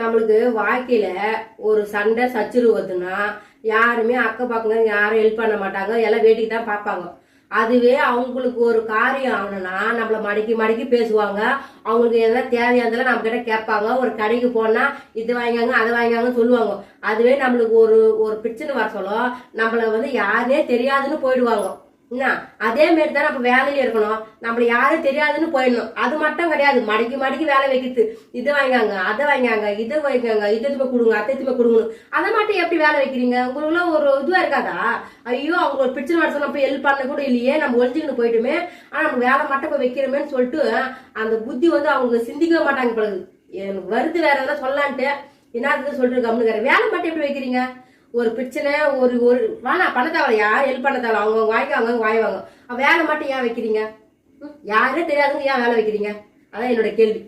நம்மளுக்கு வாழ்க்கையில ஒரு சண்டை சச்சரவு வருதுன்னா யாருமே அக்க பக்கம் யாரும் ஹெல்ப் பண்ண மாட்டாங்க, எல்லாம் வேடிக்கை தான் பார்ப்பாங்க. அதுவே அவங்களுக்கு ஒரு காரியம் ஆகணும்னா நம்மள மடக்கி மடக்கி பேசுவாங்க. அவங்களுக்கு எதனா தேவையானதெல்லாம் நம்ம கிட்ட கேட்பாங்க. ஒரு கடைக்கு போனா இது வாங்கியாங்க அதை வாங்கியாங்கன்னு சொல்லுவாங்க. அதுவே நம்மளுக்கு ஒரு ஒரு பிரச்சனை வர சொல்ல நம்மள யாருனே தெரியாதுன்னு போயிடுவாங்க. என்ன அதே மாரி தான் நம்ம வேலையில இருக்கணும். நம்மள யாரும் தெரியாதுன்னு போயிடணும். அது மட்டும் கிடையாது, மடக்கி மடக்கி வேலை வைக்கிறது. இது வாங்கியாங்க அதை வாங்கியாங்க இதை வாங்கியாங்க இதை கொடுங்க அத்தைத்துமே கொடுங்கணும். அதை மட்டும் எப்படி வேலை வைக்கிறீங்க? உங்களுக்குள்ள ஒரு இதுவா இருக்காதா? ஐயோ அவங்க ஒரு பிரச்சனை வர நம்ம ஹெல்ப் பண்ண கூட இல்லையே, நம்ம ஒழிஞ்சுக்கிட்டு போயிட்டுமே, ஆனா நம்ம வேலை மட்டும் போய் வைக்கிறோமேன்னு சொல்லிட்டு அந்த புத்தி அவங்க சிந்திக்கவே மாட்டாங்க. பிறகு எனக்கு வருது வேற எதாவது சொல்லலான்ட்டு என்னது சொல்லிட்டு கம்முனுக்காரு. வேலை மட்டும் எப்படி வைக்கிறீங்க? ஒரு பிரச்சனை ஒரு ஒரு வேணா பண்ண தேவையா, ஹெல்ப் பண்ண தேவை, அவங்க வாங்கிவாங்க வாங்குவாங்க. வேலை மட்டும் ஏன் வைக்கிறீங்க? யாருமே தெரியாதுங்க ஏன் வேலை வைக்கிறீங்க? அதான் என்னோட கேள்வி.